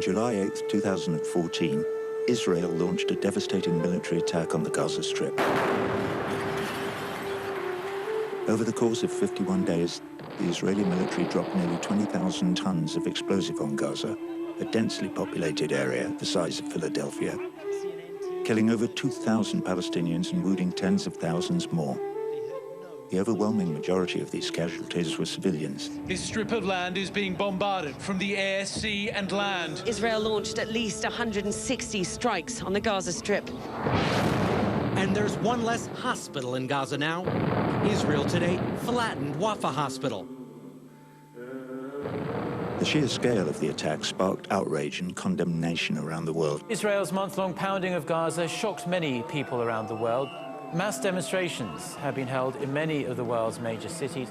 On July 8, 2014, Israel launched a devastating military attack on the Gaza Strip. Over the course of 51 days, the Israeli military dropped nearly 20,000 tons of explosive on Gaza, a densely populated area the size of Philadelphia, killing over 2,000 Palestinians and wounding tens of thousands more. The overwhelming majority of these casualties were civilians. This strip of land is being bombarded from the air, sea and land. Israel launched at least 160 strikes on the Gaza Strip. And there's one less hospital in Gaza now. Israel today flattened Wafa Hospital. The sheer scale of the attack sparked outrage and condemnation around the world. Israel's month-long pounding of Gaza shocked many people around the world. Mass demonstrations have been held in many of the world's major cities.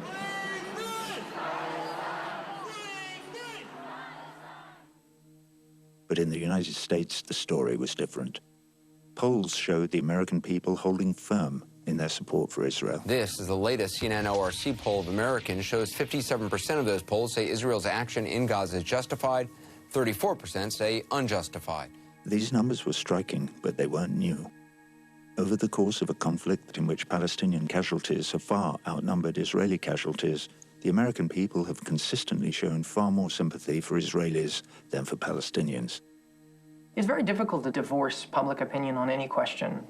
But in the United States, the story was different. Polls showed the American people holding firm in their support for Israel. This is the latest CNN ORC poll of Americans. Shows 57% of those polls say Israel's action in Gaza is justified. 34% say unjustified. These numbers were striking, but they weren't new. Over the course of a conflict in which Palestinian casualties have far outnumbered Israeli casualties, the American people have consistently shown far more sympathy for Israelis than for Palestinians. It's very difficult to divorce public opinion on any question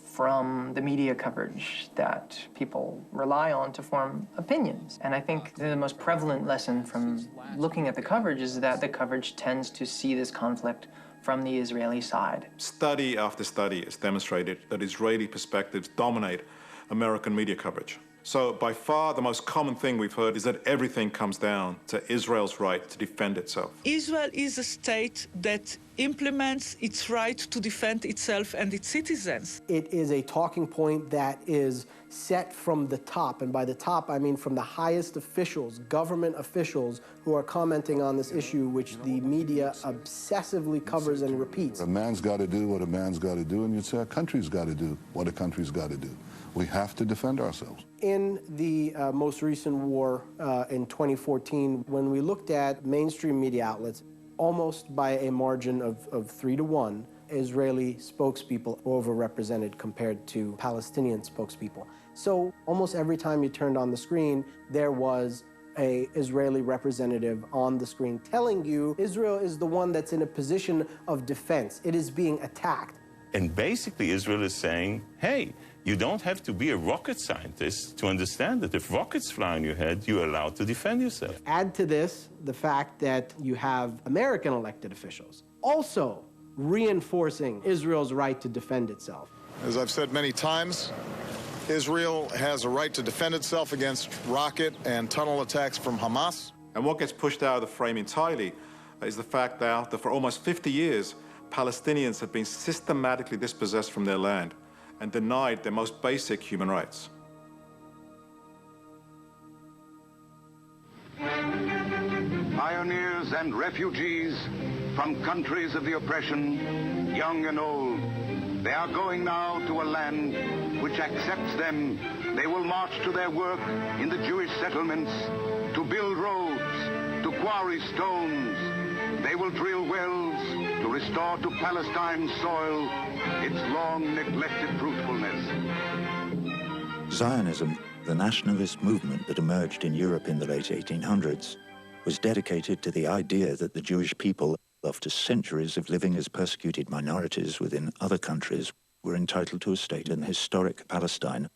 from the media coverage that people rely on to form opinions. And I think the most prevalent lesson from looking at the coverage is that the coverage tends to see this conflict from the Israeli side. Study after study has demonstrated that Israeli perspectives dominate American media coverage. So by far the most common thing we've heard is that everything comes down to Israel's right to defend itself. Israel is a state that implements its right to defend itself and its citizens. It is a talking point that is set from the top, and by the top I mean from the highest officials, government officials, who are commenting on this issue, which the media obsessively covers and repeats. A man's got to do what a man's got to do, and you'd say a country's got to do what a country's got to do. We have to defend ourselves. In the most recent war in 2014, when we looked at mainstream media outlets, almost by a margin of 3 to 1, Israeli spokespeople were overrepresented compared to Palestinian spokespeople. So almost every time you turned on the screen, there was an Israeli representative on the screen telling you Israel is the one that's in a position of defense. It is being attacked. And basically Israel is saying, hey, you don't have to be a rocket scientist to understand that if rockets fly on your head, you're allowed to defend yourself. Add to this the fact that you have American elected officials also reinforcing Israel's right to defend itself. As I've said many times, Israel has a right to defend itself against rocket and tunnel attacks from Hamas. And what gets pushed out of the frame entirely is the fact that for almost 50 years, Palestinians have been systematically dispossessed from their land and denied their most basic human rights. Pioneers and refugees from countries of the oppression, young and old, they are going now to a land which accepts them. They will march to their work in the Jewish settlements, to build roads, to quarry stones. They will drill wells to restore to Palestine's soil its long neglected fruitfulness. Zionism, the nationalist movement that emerged in Europe in the late 1800s, was dedicated to the idea that the Jewish people, after centuries of living as persecuted minorities within other countries, were entitled to a state in historic Palestine,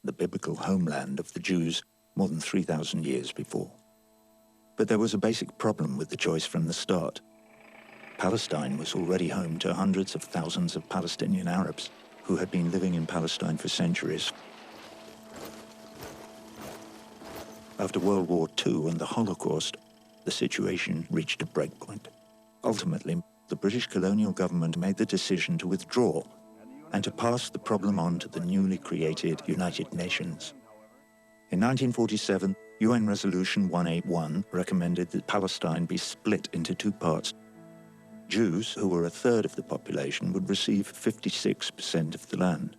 the biblical homeland of the Jews more than 3,000 years before. But there was a basic problem with the choice from the start. Palestine was already home to hundreds of thousands of Palestinian Arabs who had been living in Palestine for centuries. After World War II and the Holocaust, the situation reached a breakpoint. Ultimately, the British colonial government made the decision to withdraw and to pass the problem on to the newly created United Nations. In 1947, UN Resolution 181 recommended that Palestine be split into two parts. Jews, who were a third of the population, would receive 56% of the land.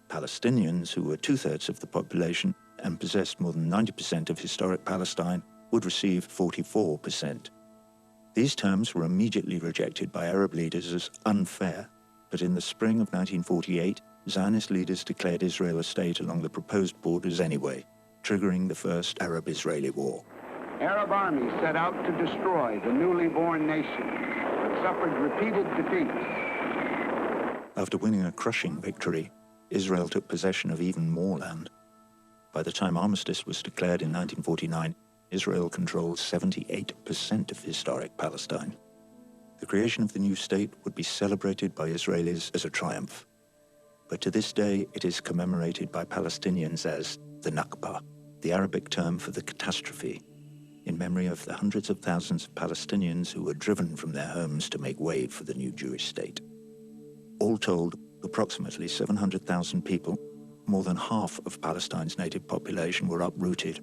Palestinians, who were two-thirds of the population and possessed more than 90% of historic Palestine, would receive 44%. These terms were immediately rejected by Arab leaders as unfair, but in the spring of 1948, Zionist leaders declared Israel a state along the proposed borders anyway, triggering the first Arab-Israeli war. Arab armies set out to destroy the newly born nation, but suffered repeated defeats. After winning a crushing victory, Israel took possession of even more land. By the time armistice was declared in 1949, Israel controlled 78% of historic Palestine. The creation of the new state would be celebrated by Israelis as a triumph. But to this day, it is commemorated by Palestinians as the Nakba, the Arabic term for the catastrophe, in memory of the hundreds of thousands of Palestinians who were driven from their homes to make way for the new Jewish state. All told, approximately 700,000 people, more than half of Palestine's native population, were uprooted.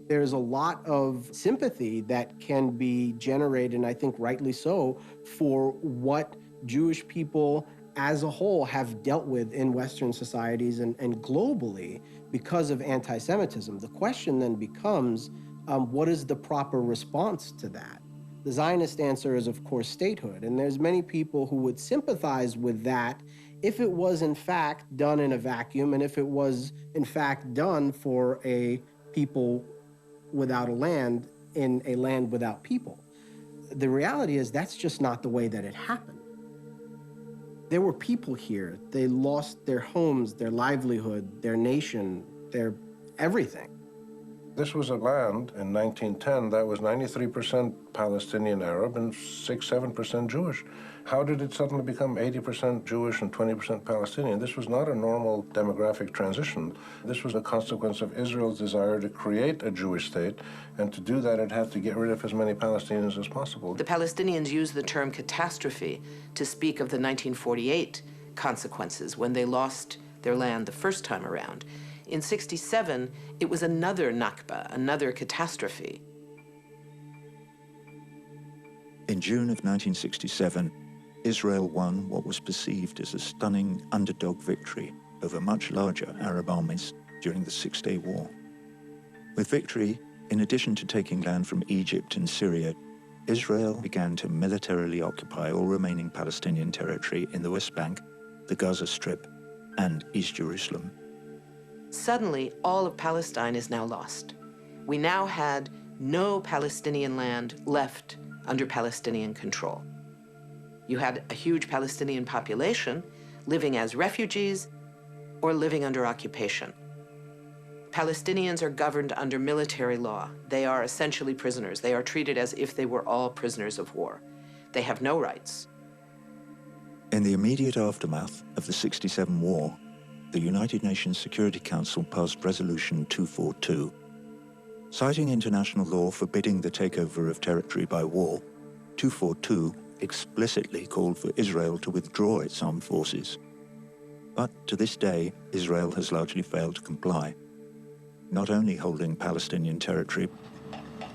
There's a lot of sympathy that can be generated, and I think rightly so, for what Jewish people as a whole have dealt with in Western societies and globally because of anti-Semitism. The question then becomes, what is the proper response to that? The Zionist answer is, of course, statehood, and there's many people who would sympathize with that if it was in fact done in a vacuum and if it was in fact done for a people without a land in a land without people. The reality is that's just not the way that it happened. There were people here. They lost their homes, their livelihood, their nation, their everything. This was a land in 1910 that was 93% Palestinian Arab and 6-7% Jewish. How did it suddenly become 80% Jewish and 20% Palestinian? This was not a normal demographic transition. This was a consequence of Israel's desire to create a Jewish state, and to do that it had to get rid of as many Palestinians as possible. The Palestinians used the term catastrophe to speak of the 1948 consequences when they lost their land the first time around. In '67, it was another Nakba, another catastrophe. In June of 1967, Israel won what was perceived as a stunning underdog victory over much larger Arab armies during the Six-Day War. With victory, in addition to taking land from Egypt and Syria, Israel began to militarily occupy all remaining Palestinian territory in the West Bank, the Gaza Strip, and East Jerusalem. Suddenly, all of Palestine is now lost. We now had no Palestinian land left under Palestinian control. You had a huge Palestinian population living as refugees or living under occupation. Palestinians are governed under military law. They are essentially prisoners. They are treated as if they were all prisoners of war. They have no rights. In the immediate aftermath of the '67 war, the United Nations Security Council passed Resolution 242. Citing international law forbidding the takeover of territory by war, 242 explicitly called for Israel to withdraw its armed forces. But to this day, Israel has largely failed to comply, not only holding Palestinian territory,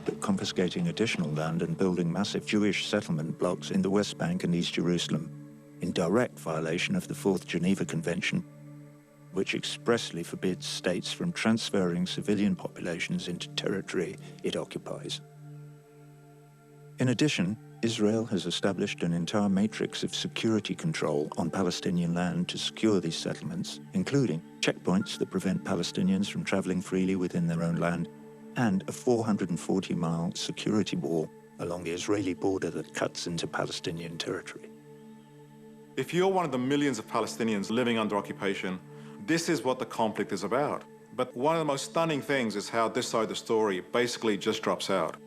but confiscating additional land and building massive Jewish settlement blocks in the West Bank and East Jerusalem, in direct violation of the Fourth Geneva Convention, which expressly forbids states from transferring civilian populations into territory it occupies. In addition, Israel has established an entire matrix of security control on Palestinian land to secure these settlements, including checkpoints that prevent Palestinians from traveling freely within their own land, and a 440-mile security wall along the Israeli border that cuts into Palestinian territory. If you're one of the millions of Palestinians living under occupation, this is what the conflict is about. But one of the most stunning things is how this side of the story basically just drops out.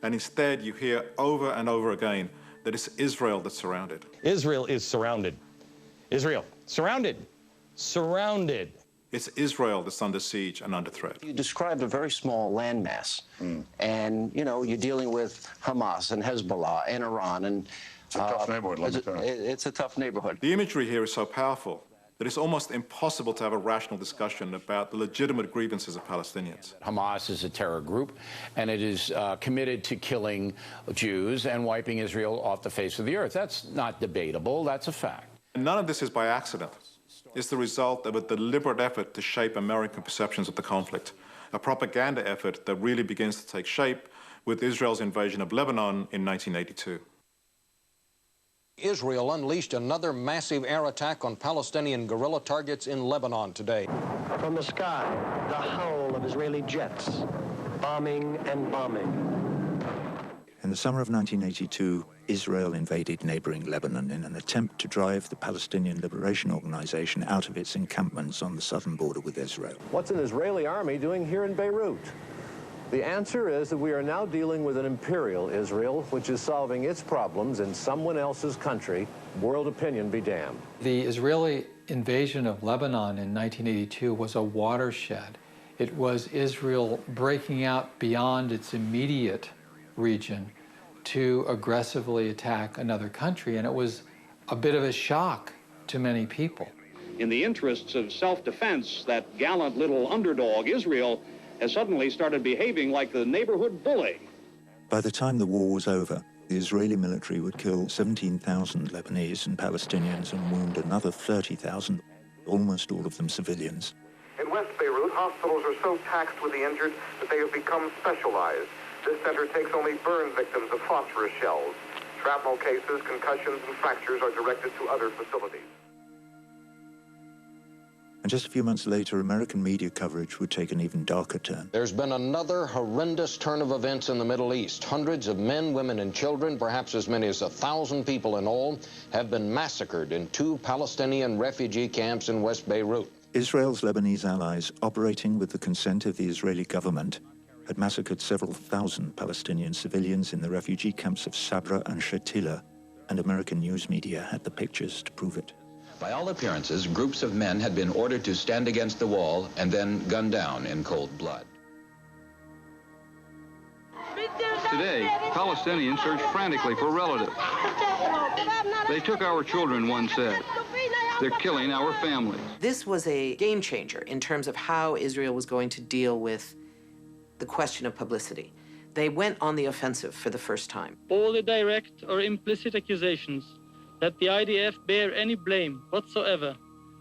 And instead, you hear over and over again that it's Israel that's surrounded. Israel is surrounded. Israel, surrounded. Surrounded. It's Israel that's under siege and under threat. You described a very small landmass. And, you know, you're dealing with Hamas and Hezbollah and Iran. And it's a tough neighborhood, let me tell you. It's a tough neighborhood. The imagery here is so powerful that it's almost impossible to have a rational discussion about the legitimate grievances of Palestinians. Hamas is a terror group, and it is committed to killing Jews and wiping Israel off the face of the earth. That's not debatable. That's a fact. And none of this is by accident. It's the result of a deliberate effort to shape American perceptions of the conflict, a propaganda effort that really begins to take shape with Israel's invasion of Lebanon in 1982. Israel unleashed another massive air attack on Palestinian guerrilla targets in Lebanon today. From the sky, the howl of Israeli jets, bombing and bombing. In the summer of 1982, Israel invaded neighboring Lebanon in an attempt to drive the Palestinian Liberation Organization out of its encampments on the southern border with Israel. What's an Israeli army doing here in Beirut? The answer is that we are now dealing with an imperial Israel, which is solving its problems in someone else's country. World opinion be damned. The Israeli invasion of Lebanon in 1982 was a watershed. It was Israel breaking out beyond its immediate region to aggressively attack another country, and it was a bit of a shock to many people. In the interests of self-defense, that gallant little underdog, Israel, has suddenly started behaving like the neighborhood bully. By the time the war was over, the Israeli military would kill 17,000 Lebanese and Palestinians and wound another 30,000, almost all of them civilians. In West Beirut, hospitals are so taxed with the injured that they have become specialized. This center takes only burn victims of phosphorus shells. Shrapnel cases, concussions, and fractures are directed to other facilities. And just a few months later, American media coverage would take an even darker turn. There's been another horrendous turn of events in the Middle East. Hundreds of men, women, and children, perhaps as many as 1,000 people in all, have been massacred in 2 Palestinian refugee camps in West Beirut. Israel's Lebanese allies, operating with the consent of the Israeli government, had massacred several thousand Palestinian civilians in the refugee camps of Sabra and Shatila, and American news media had the pictures to prove it. By all appearances, groups of men had been ordered to stand against the wall and then gunned down in cold blood. Today, Palestinians search frantically for relatives. They took our children, one said. They're killing our families. This was a game changer in terms of how Israel was going to deal with the question of publicity. They went on the offensive for the first time. All the direct or implicit accusations that the IDF bear any blame whatsoever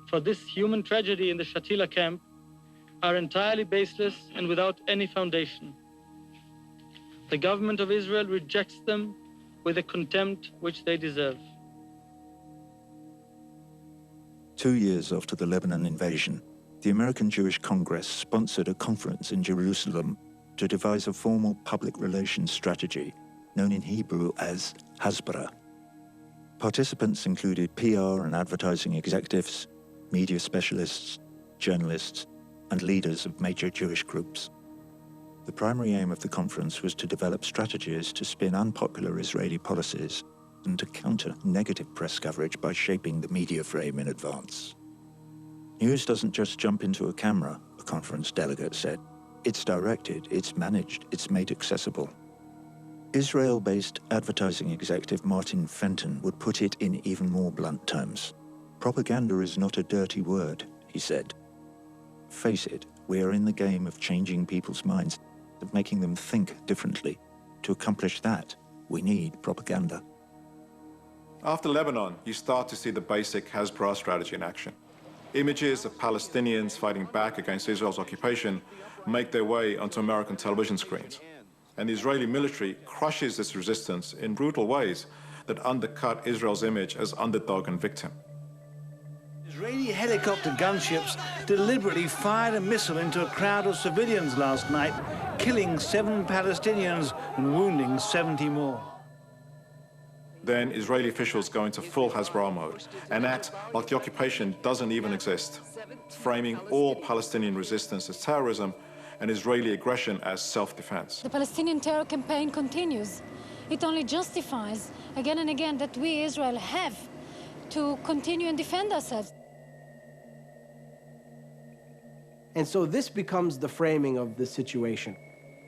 for this human tragedy in the Shatila camp are entirely baseless and without any foundation. The government of Israel rejects them with a contempt which they deserve. 2 years after the Lebanon invasion, the American Jewish Congress sponsored a conference in Jerusalem to devise a formal public relations strategy known in Hebrew as Hasbara. Participants included PR and advertising executives, media specialists, journalists, and leaders of major Jewish groups. The primary aim of the conference was to develop strategies to spin unpopular Israeli policies and to counter negative press coverage by shaping the media frame in advance. News doesn't just jump into a camera, a conference delegate said. It's directed, it's managed, it's made accessible. Israel-based advertising executive Martin Fenton would put it in even more blunt terms. Propaganda is not a dirty word, he said. Face it, we are in the game of changing people's minds, of making them think differently. To accomplish that, we need propaganda. After Lebanon, you start to see the basic Hasbara strategy in action. Images of Palestinians fighting back against Israel's occupation make their way onto American television screens. And the Israeli military crushes this resistance in brutal ways that undercut Israel's image as underdog and victim. Israeli helicopter gunships deliberately fired a missile into a crowd of civilians last night, killing 7 Palestinians and wounding 70 more. Then Israeli officials go into full Hasbara mode and act like the occupation doesn't even exist, framing all Palestinian resistance as terrorism and Israeli aggression as self-defense. The Palestinian terror campaign continues. It only justifies again and again that we, Israel, have to continue and defend ourselves. And so this becomes the framing of the situation.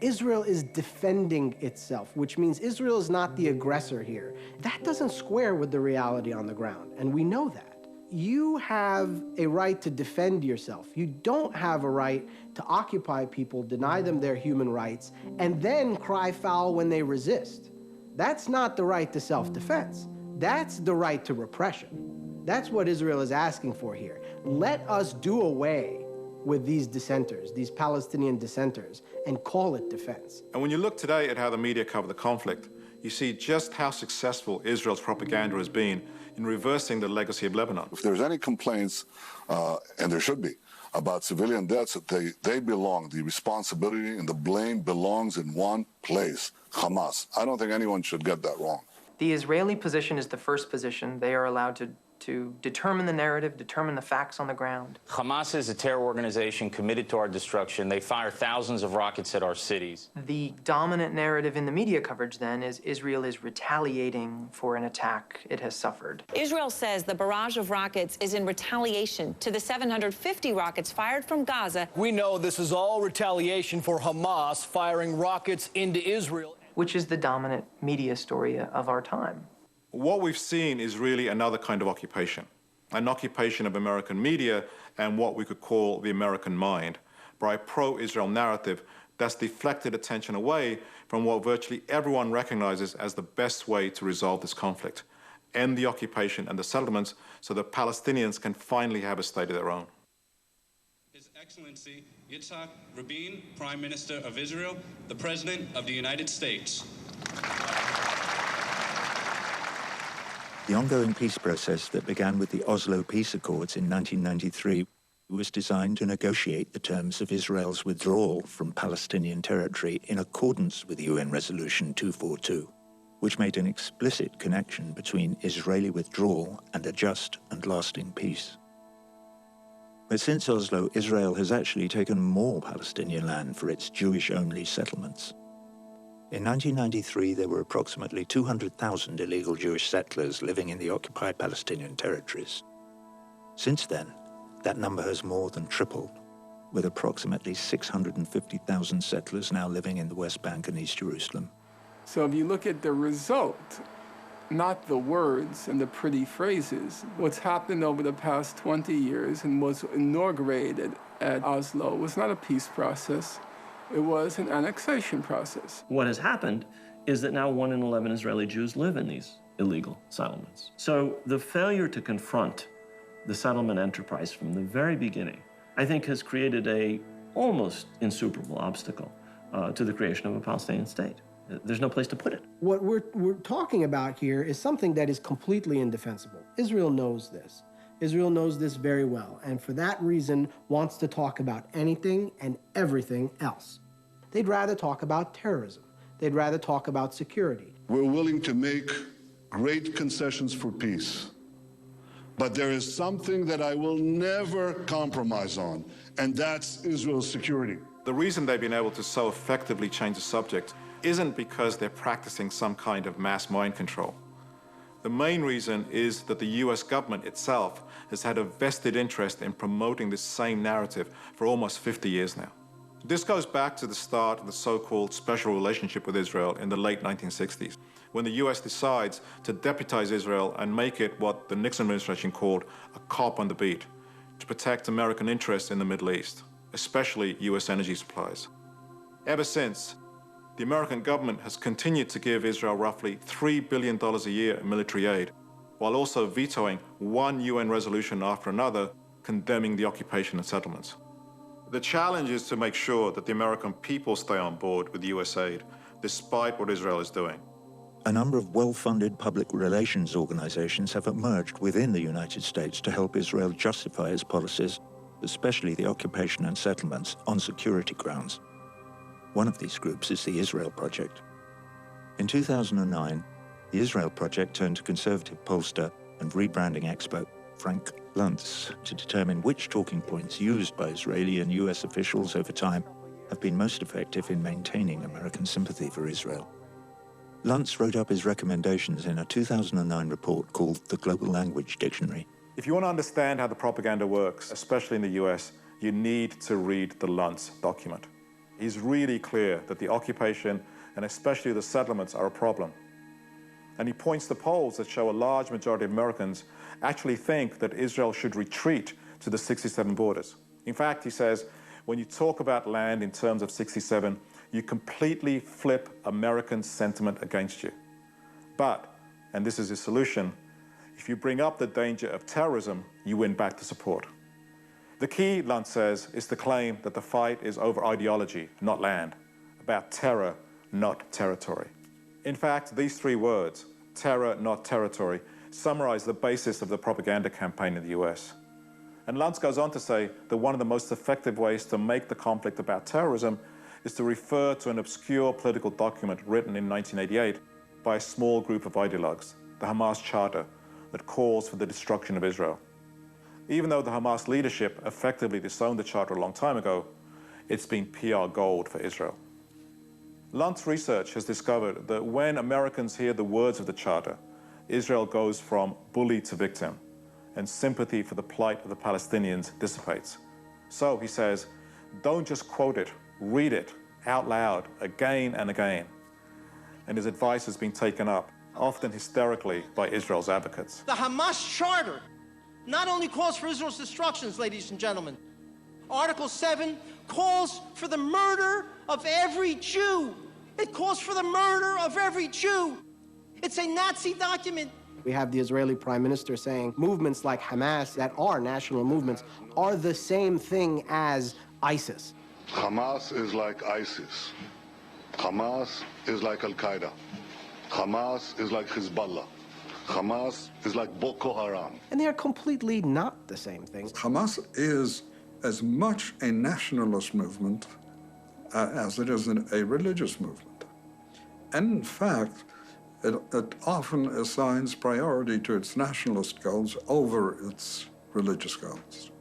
Israel is defending itself, which means Israel is not the aggressor here. That doesn't square with the reality on the ground, and we know that. You have a right to defend yourself. You don't have a right to occupy people, deny them their human rights, and then cry foul when they resist. That's not the right to self-defense. That's the right to repression. That's what Israel is asking for here. Let us do away with these dissenters, these Palestinian dissenters, and call it defense. And when you look today at how the media cover the conflict, you see just how successful Israel's propaganda has been in reversing the legacy of Lebanon. If there's any complaints, and there should be, about civilian deaths, they belong, the responsibility and the blame belongs in one place, Hamas. I don't think anyone should get that wrong. The Israeli position is the first position. They are allowed to determine the narrative, determine the facts on the ground. Hamas is a terror organization committed to our destruction. They fire thousands of rockets at our cities. The dominant narrative in the media coverage, then, is Israel is retaliating for an attack it has suffered. Israel says the barrage of rockets is in retaliation to the 750 rockets fired from Gaza. We know this is all retaliation for Hamas firing rockets into Israel. Which is the dominant media story of our time. What we've seen is really another kind of occupation, an occupation of American media and what we could call the American mind, by a pro-Israel narrative that's deflected attention away from what virtually everyone recognizes as the best way to resolve this conflict, end the occupation and the settlements so that Palestinians can finally have a state of their own. His Excellency Yitzhak Rabin, Prime Minister of Israel, the President of the United States. The ongoing peace process that began with the Oslo Peace Accords in 1993 was designed to negotiate the terms of Israel's withdrawal from Palestinian territory in accordance with UN Resolution 242, which made an explicit connection between Israeli withdrawal and a just and lasting peace. But since Oslo, Israel has actually taken more Palestinian land for its Jewish-only settlements. In 1993, there were approximately 200,000 illegal Jewish settlers living in the occupied Palestinian territories. Since then, that number has more than tripled, with approximately 650,000 settlers now living in the West Bank and East Jerusalem. So if you look at the result, not the words and the pretty phrases, what's happened over the past 20 years and was inaugurated at Oslo was not a peace process. It was an annexation process. What has happened is that now 1 in 11 Israeli Jews live in these illegal settlements. So the failure to confront the settlement enterprise from the very beginning, I think, has created a almost insuperable obstacle to the creation of a Palestinian state. There's no place to put it. What we're talking about here is something that is completely indefensible. Israel knows this. Israel knows this very well, and for that reason wants to talk about anything and everything else. They'd rather talk about terrorism. They'd rather talk about security. We're willing to make great concessions for peace, but there is something that I will never compromise on, and that's Israel's security. The reason they've been able to so effectively change the subject isn't because they're practicing some kind of mass mind control. The main reason is that the US government itself has had a vested interest in promoting this same narrative for almost 50 years now. This goes back to the start of the so-called special relationship with Israel in the late 1960s, when the US decides to deputize Israel and make it what the Nixon administration called a cop on the beat, to protect American interests in the Middle East, especially US energy supplies. Ever since, the American government has continued to give Israel roughly $3 billion a year in military aid, while also vetoing one UN resolution after another condemning the occupation and settlements. The challenge is to make sure that the American people stay on board with US aid, despite what Israel is doing. A number of well-funded public relations organizations have emerged within the United States to help Israel justify its policies, especially the occupation and settlements, on security grounds. One of these groups is the Israel Project. In 2009, the Israel Project turned to conservative pollster and rebranding expert Frank Luntz to determine which talking points used by Israeli and US officials over time have been most effective in maintaining American sympathy for Israel. Luntz wrote up his recommendations in a 2009 report called The Global Language Dictionary. If you want to understand how the propaganda works, especially in the US, you need to read the Luntz document. He's really clear that the occupation and especially the settlements are a problem. And he points to polls that show a large majority of Americans actually think that Israel should retreat to the 67 borders. In fact, he says, when you talk about land in terms of 67, you completely flip American sentiment against you. But, and this is his solution, if you bring up the danger of terrorism, you win back the support. The key, Lunt says, is the claim that the fight is over ideology, not land, about terror, not territory. In fact, these three words, terror, not territory, summarize the basis of the propaganda campaign in the US. And Luntz goes on to say that one of the most effective ways to make the conflict about terrorism is to refer to an obscure political document written in 1988 by a small group of ideologues, the Hamas Charter, that calls for the destruction of Israel. Even though the Hamas leadership effectively disowned the charter a long time ago, it's been PR gold for Israel. Lunt's research has discovered that when Americans hear the words of the charter, Israel goes from bully to victim, and sympathy for the plight of the Palestinians dissipates. So, he says, don't just quote it, read it out loud again and again. And his advice has been taken up, often hysterically, by Israel's advocates. The Hamas Charter not only calls for Israel's destruction, ladies and gentlemen. Article 7 calls for the murder of every Jew. It calls for the murder of every Jew. It's a Nazi document. We have the Israeli prime minister saying movements like Hamas, that are national movements, are the same thing as ISIS. Hamas is like ISIS. Hamas is like Al-Qaeda. Hamas is like Hezbollah. Hamas is like Boko Haram. And they are completely not the same thing. Hamas is as much a nationalist movement as it is a religious movement. And in fact, it often assigns priority to its nationalist goals over its religious goals.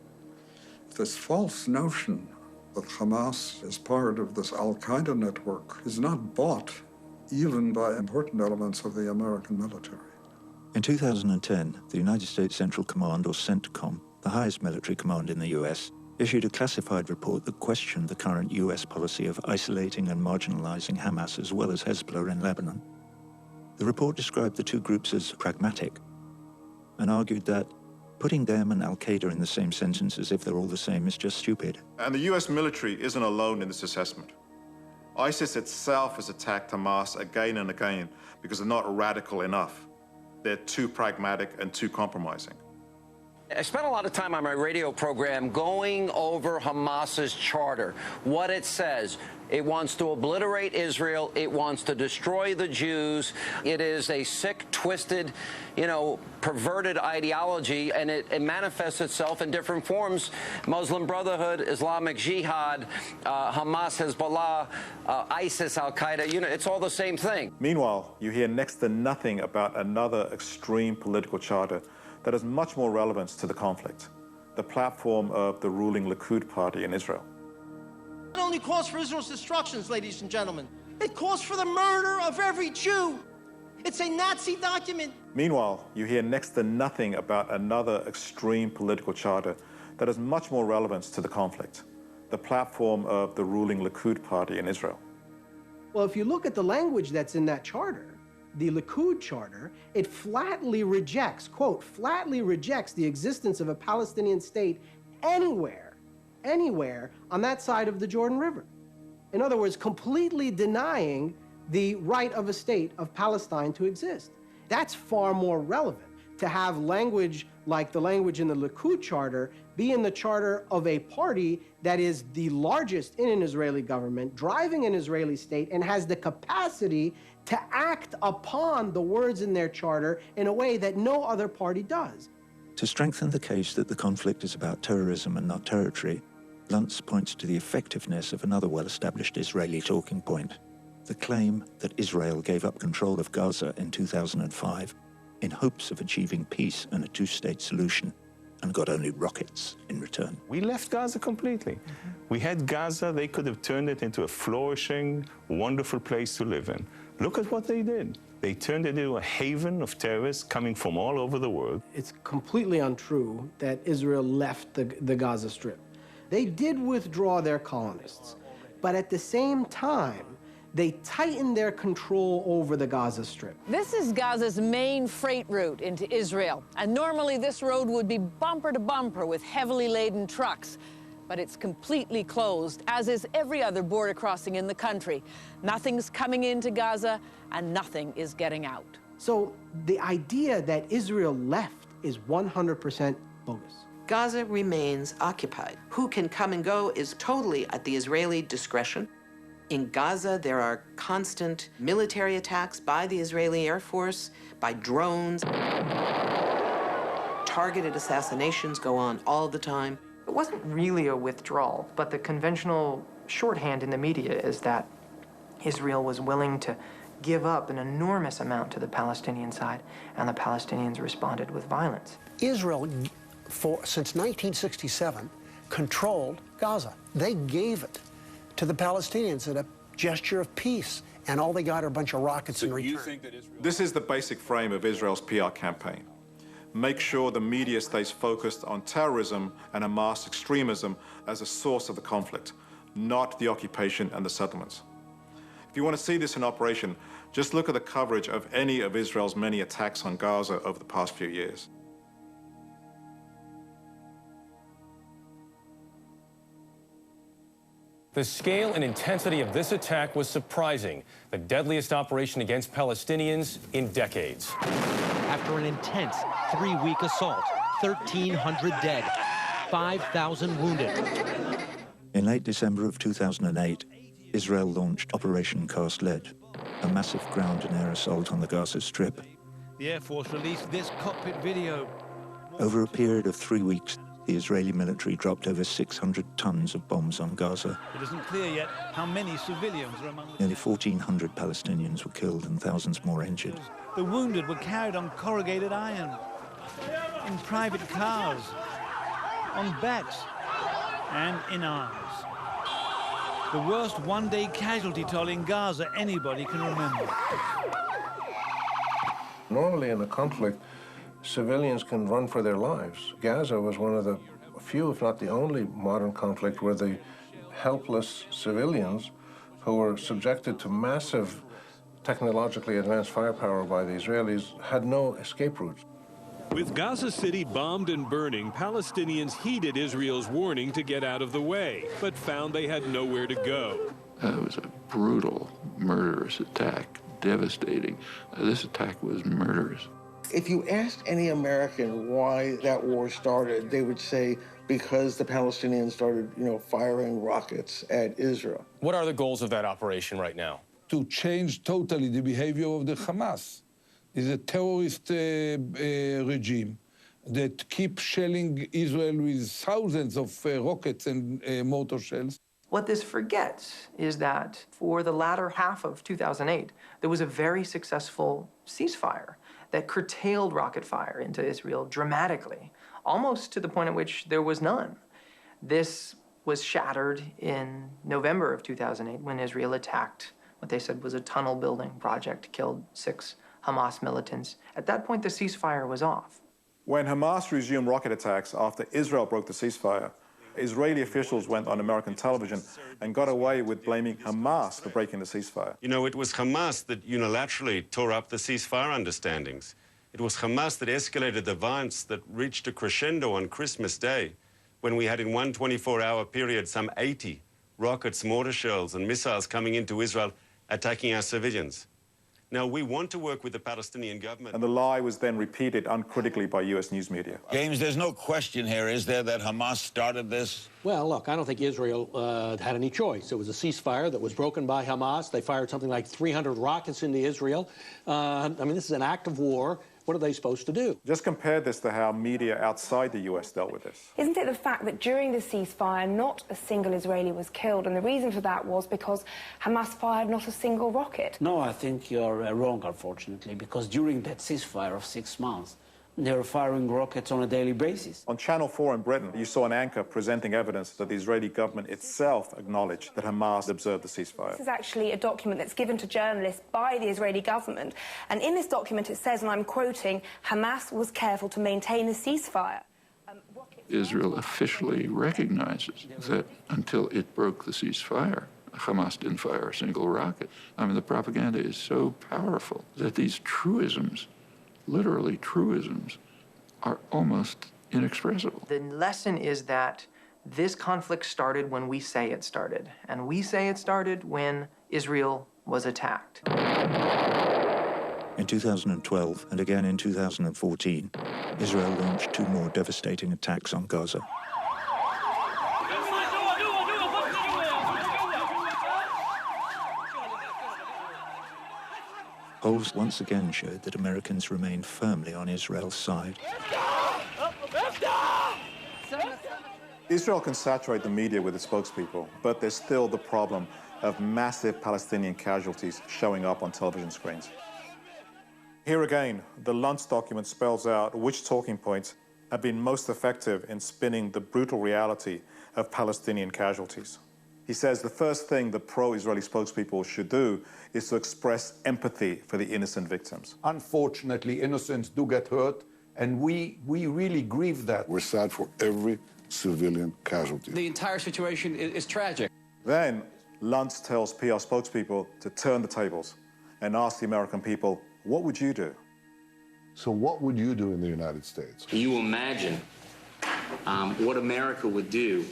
This false notion that Hamas is part of this Al-Qaeda network is not bought even by important elements of the American military. In 2010, the United States Central Command, or CENTCOM, the highest military command in the US, issued a classified report that questioned the current US policy of isolating and marginalizing Hamas as well as Hezbollah in Lebanon. The report described the two groups as pragmatic and argued that putting them and Al-Qaeda in the same sentence as if they're all the same is just stupid. And the US military isn't alone in this assessment. ISIS itself has attacked Hamas again and again because they're not radical enough. They're too pragmatic and too compromising. I spent a lot of time on my radio program going over Hamas's charter, what it says. It wants to obliterate Israel. It wants to destroy the Jews. It is a sick, twisted, perverted ideology, and it manifests itself in different forms. Muslim Brotherhood, Islamic Jihad, Hamas, Hezbollah, ISIS, Al-Qaeda, it's all the same thing. Meanwhile, you hear next to nothing about another extreme political charter that has much more relevance to the conflict, the platform of the ruling Likud party in Israel. It only calls for Israel's destruction, ladies and gentlemen. It calls for the murder of every Jew. It's a Nazi document. Meanwhile, you hear next to nothing about another extreme political charter that has much more relevance to the conflict, the platform of the ruling Likud party in Israel. Well, if you look at the language that's in that charter, the Likud charter, it flatly rejects, quote, flatly rejects the existence of a Palestinian state anywhere on that side of the Jordan River. In other words, completely denying the right of a state of Palestine to exist. That's far more relevant to have language like the language in the Likud charter be in the charter of a party that is the largest in an Israeli government, driving an Israeli state, and has the capacity to act upon the words in their charter in a way that no other party does. To strengthen the case that the conflict is about terrorism and not territory, Luntz points to the effectiveness of another well-established Israeli talking point, the claim that Israel gave up control of Gaza in 2005 in hopes of achieving peace and a two-state solution, and got only rockets in return. We left Gaza completely. We had Gaza, they could have turned it into a flourishing, wonderful place to live in. Look at what they did. They turned it into a haven of terrorists coming from all over the world. It's completely untrue that Israel left the Gaza Strip. They did withdraw their colonists, but at the same time, they tightened their control over the Gaza Strip. This is Gaza's main freight route into Israel, and normally this road would be bumper to bumper with heavily laden trucks. But it's completely closed, as is every other border crossing in the country. Nothing's coming into Gaza, and nothing is getting out. So the idea that Israel left is 100% bogus. Gaza remains occupied. Who can come and go is totally at the Israeli discretion. In Gaza, there are constant military attacks by the Israeli Air Force, by drones. Targeted assassinations go on all the time. It wasn't really a withdrawal, but the conventional shorthand in the media is that Israel was willing to give up an enormous amount to the Palestinian side, and the Palestinians responded with violence. Israel, since 1967, controlled Gaza. They gave it to the Palestinians in a gesture of peace, and all they got are a bunch of rockets in return. This is the basic frame of Israel's PR campaign. Make sure the media stays focused on terrorism and Hamas extremism as a source of the conflict, not the occupation and the settlements. If you want to see this in operation, just look at the coverage of any of Israel's many attacks on Gaza over the past few years. The scale and intensity of this attack was surprising, the deadliest operation against Palestinians in decades. After an intense 3-week assault, 1,300 dead, 5,000 wounded. In late December of 2008, Israel launched Operation Cast Lead, a massive ground and air assault on the Gaza Strip. The Air Force released this cockpit video. Over a period of 3 weeks, the Israeli military dropped over 600 tons of bombs on Gaza. It isn't clear yet how many civilians are among the... Nearly 1,400 Palestinians were killed and thousands more injured. The wounded were carried on corrugated iron, in private cars, on backs, and in arms. The worst one-day casualty toll in Gaza anybody can remember. Normally in a conflict, civilians can run for their lives. Gaza was one of the few, if not the only, modern conflict where the helpless civilians who were subjected to massive technologically advanced firepower by the Israelis had no escape routes. With Gaza City bombed and burning, Palestinians heeded Israel's warning to get out of the way, but found they had nowhere to go. It was a brutal, murderous attack, devastating. This attack was murderous. If you asked any American why that war started, they would say because the Palestinians started, firing rockets at Israel. What are the goals of that operation right now? To change totally the behavior of the Hamas. It's a terrorist regime that keeps shelling Israel with thousands of rockets and mortar shells. What this forgets is that for the latter half of 2008, there was a very successful ceasefire that curtailed rocket fire into Israel dramatically, almost to the point at which there was none. This was shattered in November of 2008 when Israel attacked what they said was a tunnel building project, killed 6 Hamas militants. At that point, the ceasefire was off. When Hamas resumed rocket attacks after Israel broke the ceasefire, Israeli officials went on American television and got away with blaming Hamas for breaking the ceasefire. You know, it was Hamas that unilaterally tore up the ceasefire understandings. It was Hamas that escalated the violence that reached a crescendo on Christmas Day, when we had in one 24-hour period some 80 rockets, mortar shells, and missiles coming into Israel, attacking our civilians. Now, we want to work with the Palestinian government. And the lie was then repeated uncritically by U.S. news media. James, there's no question here, is there, that Hamas started this? Well, look, I don't think Israel had any choice. It was a ceasefire that was broken by Hamas. They fired something like 300 rockets into Israel. This is an act of war. What are they supposed to do? Just compare this to how media outside the U.S. dealt with this. Isn't it the fact that during the ceasefire, not a single Israeli was killed, and the reason for that was because Hamas fired not a single rocket? No, I think you're wrong, unfortunately, because during that ceasefire of 6 months, they were firing rockets on a daily basis. On Channel 4 in Britain, you saw an anchor presenting evidence that the Israeli government itself acknowledged that Hamas observed the ceasefire. This is actually a document that's given to journalists by the Israeli government. And in this document it says, and I'm quoting, Hamas was careful to maintain the ceasefire. Israel officially recognizes that until it broke the ceasefire, Hamas didn't fire a single rocket. The propaganda is so powerful that these truisms, literally truisms, are almost inexpressible. The lesson is that this conflict started when we say it started, and we say it started when Israel was attacked. In 2012 and again in 2014, Israel launched 2 more devastating attacks on Gaza. Polls once again showed that Americans remained firmly on Israel's side. Israel can saturate the media with its spokespeople, but there's still the problem of massive Palestinian casualties showing up on television screens. Here again, the Luntz document spells out which talking points have been most effective in spinning the brutal reality of Palestinian casualties. He says the first thing the pro-Israeli spokespeople should do is to express empathy for the innocent victims. Unfortunately, innocents do get hurt, and we really grieve that. We're sad for every civilian casualty. The entire situation is tragic. Then Luntz tells PR spokespeople to turn the tables and ask the American people, what would you do? So what would you do in the United States? Can you imagine what America would do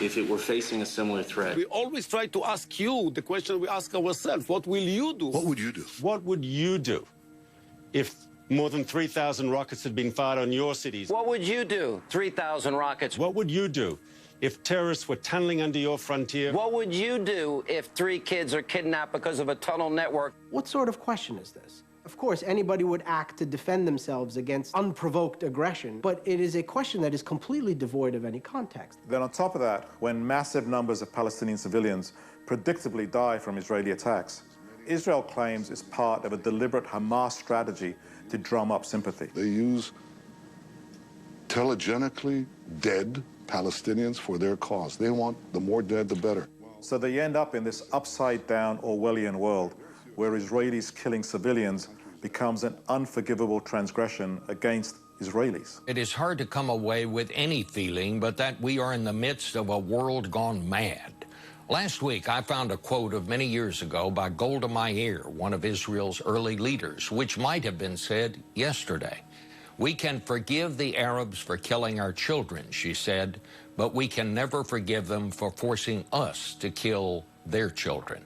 if it were facing a similar threat? We always try to ask you the question we ask ourselves. What will you do? What would you do? What would you do if more than 3,000 rockets had been fired on your cities? What would you do? 3,000 rockets. What would you do if terrorists were tunneling under your frontier? What would you do if 3 kids are kidnapped because of a tunnel network? What sort of question is this? Of course, anybody would act to defend themselves against unprovoked aggression, but it is a question that is completely devoid of any context. Then on top of that, when massive numbers of Palestinian civilians predictably die from Israeli attacks, Israel claims it's part of a deliberate Hamas strategy to drum up sympathy. They use telegenically dead Palestinians for their cause. They want the more dead, the better. So they end up in this upside-down Orwellian world where Israelis killing civilians becomes an unforgivable transgression against Israelis. It is hard to come away with any feeling but that we are in the midst of a world gone mad. Last week, I found a quote of many years ago by Golda Meir, one of Israel's early leaders, which might have been said yesterday. We can forgive the Arabs for killing our children, she said, but we can never forgive them for forcing us to kill their children.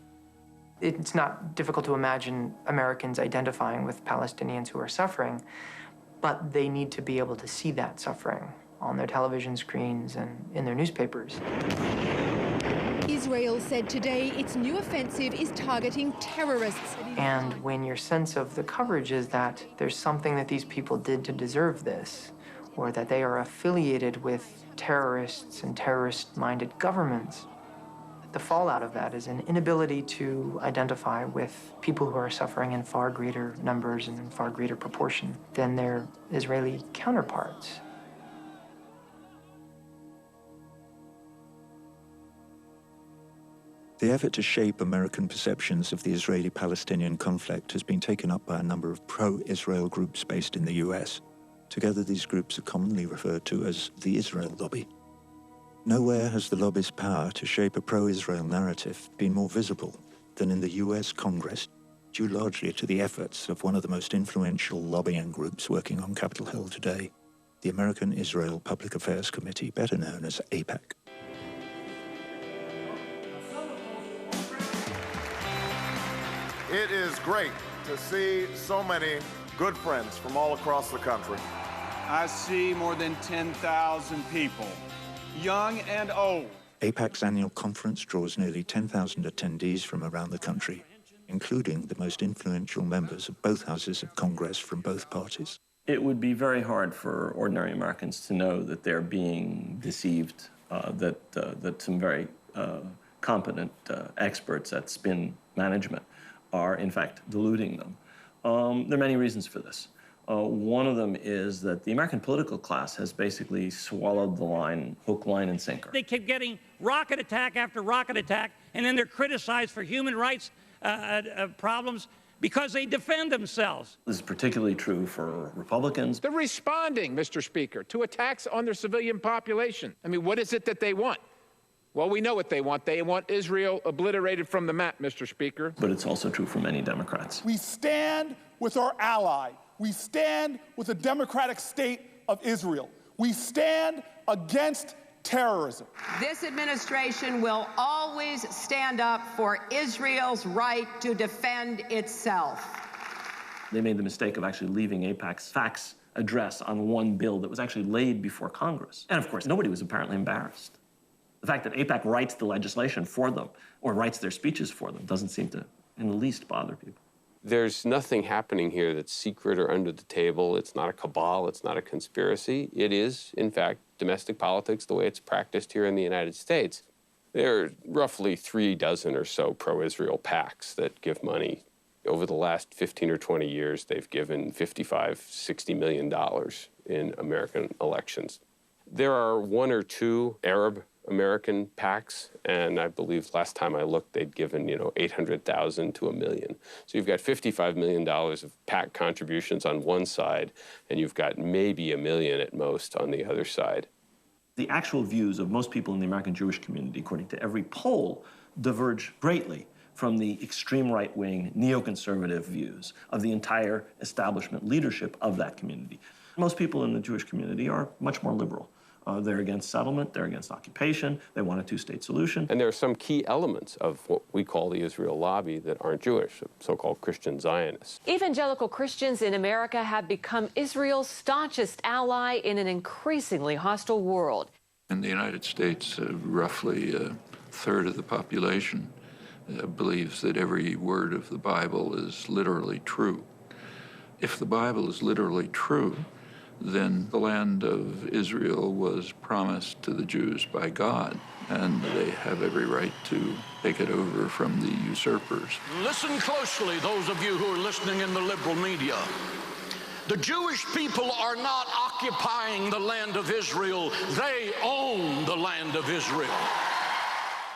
It's not difficult to imagine Americans identifying with Palestinians who are suffering, but they need to be able to see that suffering on their television screens and in their newspapers. Israel said today its new offensive is targeting terrorists. And when your sense of the coverage is that there's something that these people did to deserve this, or that they are affiliated with terrorists and terrorist-minded governments, the fallout of that is an inability to identify with people who are suffering in far greater numbers and in far greater proportion than their Israeli counterparts. The effort to shape American perceptions of the Israeli-Palestinian conflict has been taken up by a number of pro-Israel groups based in the US. Together, these groups are commonly referred to as the Israel lobby. Nowhere has the lobby's power to shape a pro-Israel narrative been more visible than in the US Congress, due largely to the efforts of one of the most influential lobbying groups working on Capitol Hill today, the American Israel Public Affairs Committee, better known as AIPAC. It is great to see so many good friends from all across the country. I see more than 10,000 people, young and old. AIPAC's annual conference draws nearly 10,000 attendees from around the country, including the most influential members of both houses of Congress from both parties. It would be very hard for ordinary Americans to know that they're being deceived, that some very competent experts at spin management are, in fact, deluding them. There are many reasons for this. One of them is that the American political class has basically swallowed the line, hook, line, and sinker. They keep getting rocket attack after rocket attack, and then they're criticized for human rights problems because they defend themselves. This is particularly true for Republicans. They're responding, Mr. Speaker, to attacks on their civilian population. I mean, what is it that they want? Well, we know what they want. They want Israel obliterated from the map, Mr. Speaker. But it's also true for many Democrats. We stand with our ally. We stand with the democratic state of Israel. We stand against terrorism. This administration will always stand up for Israel's right to defend itself. They made the mistake of actually leaving AIPAC's fax address on one bill that was actually laid before Congress. And of course, nobody was apparently embarrassed. The fact that AIPAC writes the legislation for them or writes their speeches for them doesn't seem to in the least bother people. There's nothing happening here that's secret or under the table. It's not a cabal. It's not a conspiracy. It is, in fact, domestic politics the way it's practiced here in the United States. There are roughly 36 or so pro-Israel PACs that give money. Over the last 15 or 20 years, they've given $55, $60 million in American elections. There are 1 or 2 Arab American PACs, and I believe last time I looked, they'd given, $800,000 to $1 million. So you've got $55 million of PAC contributions on one side, and you've got maybe $1 million at most on the other side. The actual views of most people in the American Jewish community, according to every poll, diverge greatly from the extreme right-wing, neoconservative views of the entire establishment leadership of that community. Most people in the Jewish community are much more liberal. They're against settlement, they're against occupation, they want a two-state solution. And there are some key elements of what we call the Israel lobby that aren't Jewish, so-called Christian Zionists. Evangelical Christians in America have become Israel's staunchest ally in an increasingly hostile world. In the United States, roughly a third of the population believes that every word of the Bible is literally true. If the Bible is literally true, then the land of Israel was promised to the Jews by God, and they have every right to take it over from the usurpers. Listen closely, those of you who are listening in the liberal media. The Jewish people are not occupying the land of Israel. They own the land of Israel.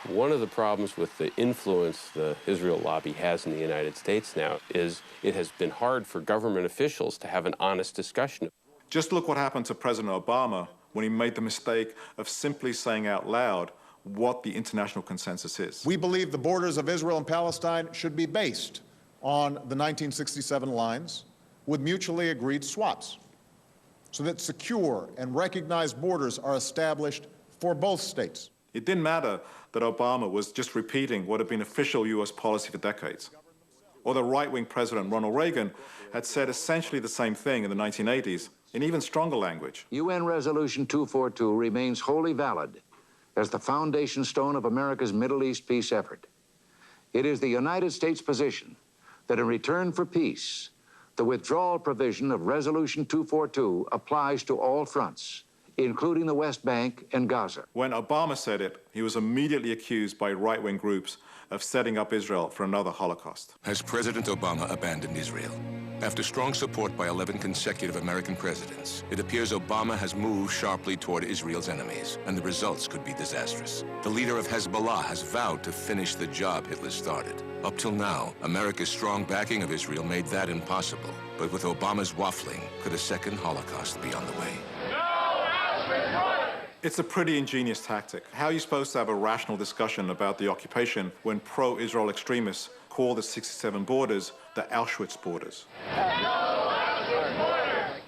One of the problems with the influence the Israel lobby has in the United States now is it has been hard for government officials to have an honest discussion. Just look what happened to President Obama when he made the mistake of simply saying out loud what the international consensus is. We believe the borders of Israel and Palestine should be based on the 1967 lines with mutually agreed swaps, so that secure and recognized borders are established for both states. It didn't matter that Obama was just repeating what had been official U.S. policy for decades, or the right-wing President Ronald Reagan had said essentially the same thing in the 1980s in even stronger language. UN Resolution 242 remains wholly valid as the foundation stone of America's Middle East peace effort. It is the United States position that in return for peace, the withdrawal provision of Resolution 242 applies to all fronts, including the West Bank and Gaza. When Obama said it, he was immediately accused by right-wing groups of setting up Israel for another Holocaust. Has President Obama abandoned Israel? After strong support by 11 consecutive American presidents, it appears Obama has moved sharply toward Israel's enemies, and the results could be disastrous. The leader of Hezbollah has vowed to finish the job Hitler started. Up till now, America's strong backing of Israel made that impossible. But with Obama's waffling, could a second Holocaust be on the way? It's a pretty ingenious tactic. How are you supposed to have a rational discussion about the occupation when pro-Israel extremists call the 67 borders the Auschwitz borders?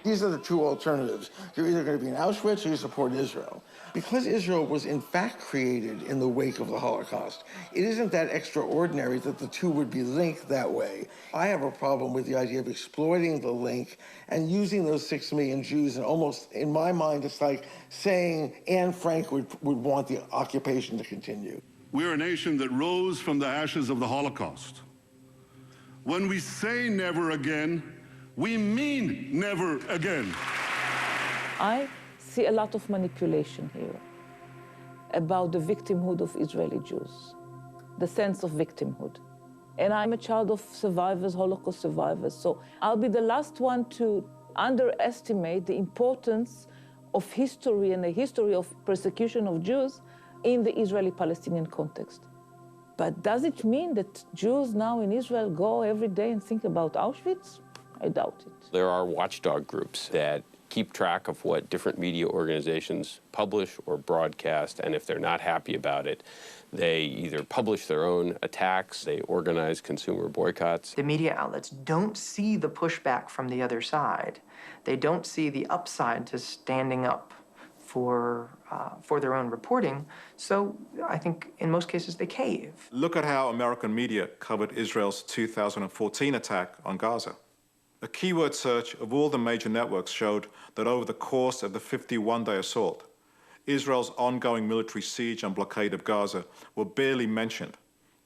These are the two alternatives. You're either going to be in Auschwitz or you support Israel. Because Israel was in fact created in the wake of the Holocaust, it isn't that extraordinary that the two would be linked that way. I have a problem with the idea of exploiting the link and using those 6 million Jews, and almost, in my mind, it's like saying Anne Frank would want the occupation to continue. We're a nation that rose from the ashes of the Holocaust. When we say never again, we mean never again. I see a lot of manipulation here about the victimhood of Israeli Jews, the sense of victimhood. And I'm a child of survivors, Holocaust survivors, so I'll be the last one to underestimate the importance of history and the history of persecution of Jews in the Israeli-Palestinian context. But does it mean that Jews now in Israel go every day and think about Auschwitz? I doubt it. There are watchdog groups that keep track of what different media organizations publish or broadcast, and if they're not happy about it, they either publish their own attacks, they organize consumer boycotts. The media outlets don't see the pushback from the other side. They don't see the upside to standing up for their own reporting, so I think in most cases they cave. Look at how American media covered Israel's 2014 attack on Gaza. A keyword search of all the major networks showed that over the course of the 51-day assault, Israel's ongoing military siege and blockade of Gaza were barely mentioned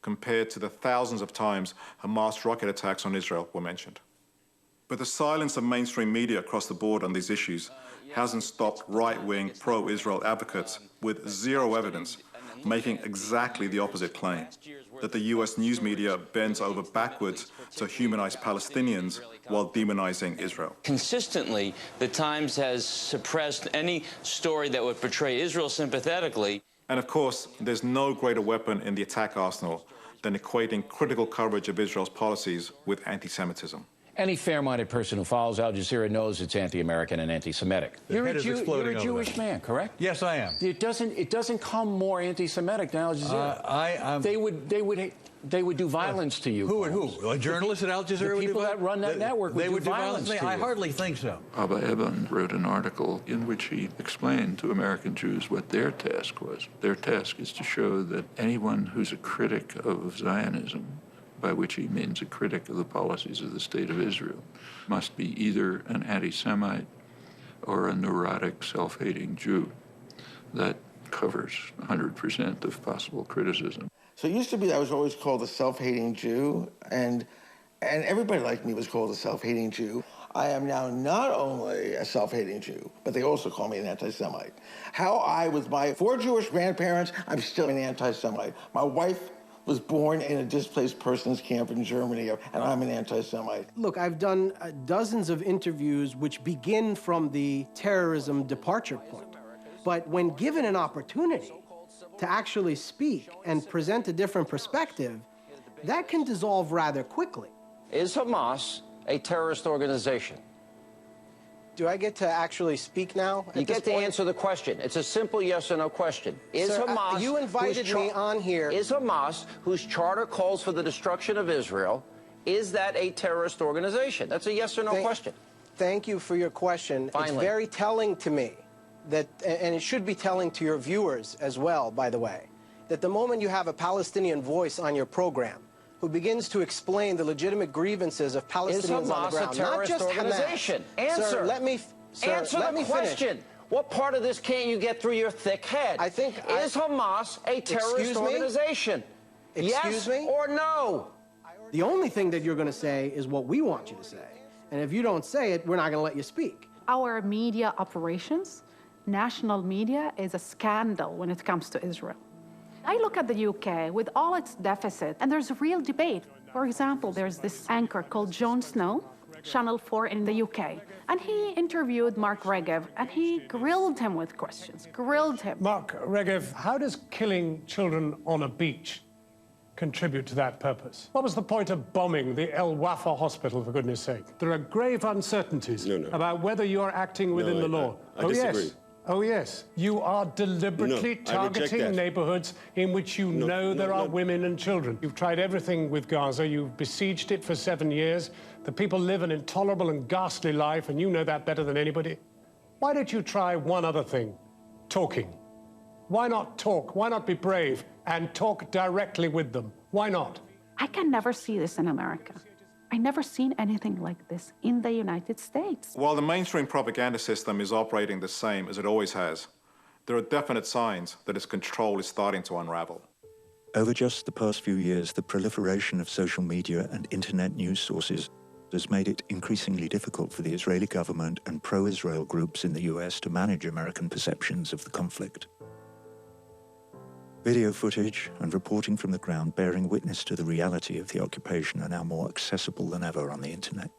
compared to the thousands of times Hamas rocket attacks on Israel were mentioned. But the silence of mainstream media across the board on these issues hasn't stopped right-wing pro-Israel advocates with zero evidence making exactly the opposite claim, that the US news media bends over backwards to humanize Palestinians while demonizing Israel. Consistently, the Times has suppressed any story that would portray Israel sympathetically. And of course, there's no greater weapon in the attack arsenal than equating critical coverage of Israel's policies with anti-Semitism. Any fair-minded person who follows Al Jazeera knows it's anti-American and anti-Semitic. You're a Jewish man, correct? Yes, I am. It doesn't come more anti-Semitic than Al Jazeera. They would do violence to you. Who and who? A journalist at Al Jazeera? The people that run that network would do violence to you. I hardly think so. Abba Eban wrote an article in which he explained to American Jews what their task was. Their task is to show that anyone who's a critic of Zionism, by which he means a critic of the policies of the State of Israel, must be either an anti-Semite or a neurotic, self-hating Jew. That covers 100% of possible criticism. So it used to be I was always called a self-hating Jew, and everybody like me was called a self-hating Jew. I am now not only a self-hating Jew, but they also call me an anti-Semite. With my 4 Jewish grandparents, I'm still an anti-Semite. My wife was born in a displaced persons camp in Germany, and I'm an anti-Semite. Look, I've done dozens of interviews which begin from the terrorism departure point. But when given an opportunity to actually speak and present a different perspective, that can dissolve rather quickly. Is Hamas a terrorist organization? Do I get to actually speak now? You get to answer the question. It's a simple yes or no question. Is Sir, Hamas... you invited me on here. Is Hamas, whose charter calls for the destruction of Israel, is that a terrorist organization? That's a yes or no question. Thank you for your question. Finally. It's very telling to me that, and it should be telling to your viewers as well, by the way, that the moment you have a Palestinian voice on your program who begins to explain the legitimate grievances of Palestinians on the ground, not just organization. Answer. Sir, let me question. Finish. What part of this can't you get through your thick head? Is Hamas a terrorist organization? Excuse me? Yes or no? The only thing that you're going to say is what we want you to say. And if you don't say it, we're not going to let you speak. Our media operations, national media, is a scandal when it comes to Israel. I look at the UK with all its deficit, and there's a real debate. For example, there's this anchor called Jon Snow, Channel 4 in the UK, and he interviewed Mark Regev, and he grilled him with questions, grilled him. Mark Regev, how does killing children on a beach contribute to that purpose? What was the point of bombing the El Wafa hospital, for goodness sake? There are grave uncertainties about whether you are acting within the law. I disagree. Yes. Oh, yes. You are deliberately targeting neighborhoods in which you know there are women and children. You've tried everything with Gaza. You've besieged it for 7 years. The people live an intolerable and ghastly life, and you know that better than anybody. Why don't you try one other thing? Talking. Why not talk? Why not be brave and talk directly with them? Why not? I can never see this in America. I never seen anything like this in the United States. While the mainstream propaganda system is operating the same as it always has, there are definite signs that its control is starting to unravel. Over just the past few years, the proliferation of social media and internet news sources has made it increasingly difficult for the Israeli government and pro-Israel groups in the US to manage American perceptions of the conflict. Video footage and reporting from the ground bearing witness to the reality of the occupation are now more accessible than ever on the internet.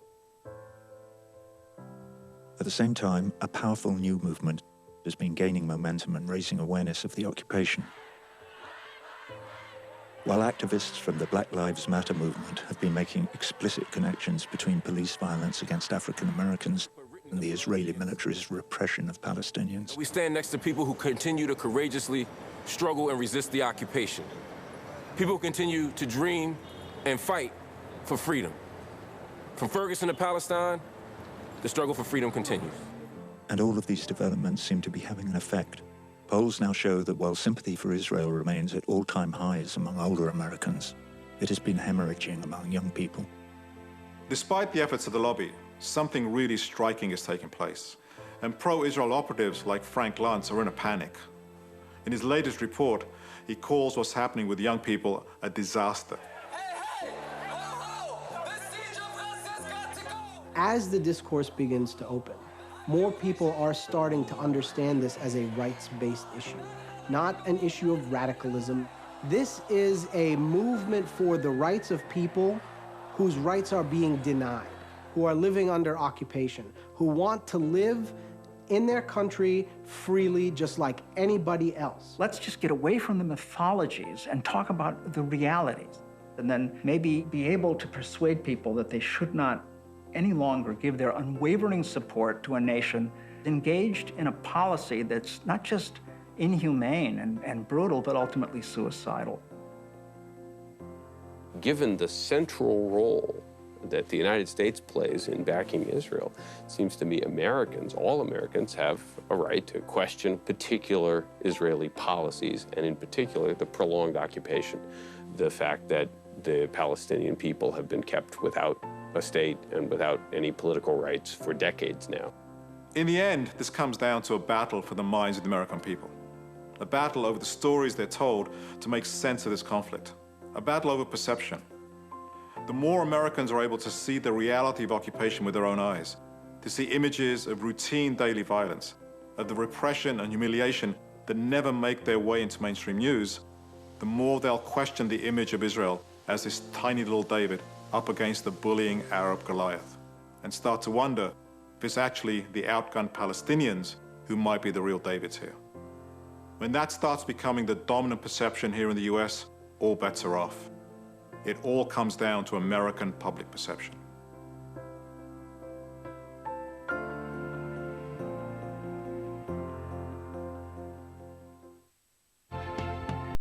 At the same time, a powerful new movement has been gaining momentum and raising awareness of the occupation. While activists from the Black Lives Matter movement have been making explicit connections between police violence against African Americans and the Israeli military's repression of Palestinians. We stand next to people who continue to courageously struggle and resist the occupation. People continue to dream and fight for freedom. From Ferguson to Palestine, the struggle for freedom continues. And all of these developments seem to be having an effect. Polls now show that while sympathy for Israel remains at all-time highs among older Americans, it has been hemorrhaging among young people. Despite the efforts of the lobby, something really striking is taking place. And pro-Israel operatives like Frank Luntz are in a panic. In his latest report, he calls what's happening with young people a disaster. As the discourse begins to open, more people are starting to understand this as a rights-based issue, not an issue of radicalism. This is a movement for the rights of people whose rights are being denied, who are living under occupation, who want to live in their country freely just like anybody else. Let's just get away from the mythologies and talk about the realities, and then maybe be able to persuade people that they should not any longer give their unwavering support to a nation engaged in a policy that's not just inhumane and brutal, but ultimately suicidal. Given the central role that the United States plays in backing Israel, it seems to me Americans, all Americans, have a right to question particular Israeli policies, and in particular the prolonged occupation, the fact that the Palestinian people have been kept without a state and without any political rights for decades now. In the end, this comes down to a battle for the minds of the American people. A battle over the stories they're told to make sense of this conflict. A battle over perception. The more Americans are able to see the reality of occupation with their own eyes, to see images of routine daily violence, of the repression and humiliation that never make their way into mainstream news, the more they'll question the image of Israel as this tiny little David up against the bullying Arab Goliath, and start to wonder if it's actually the outgunned Palestinians who might be the real Davids here. When that starts becoming the dominant perception here in the US, all bets are off. It all comes down to American public perception.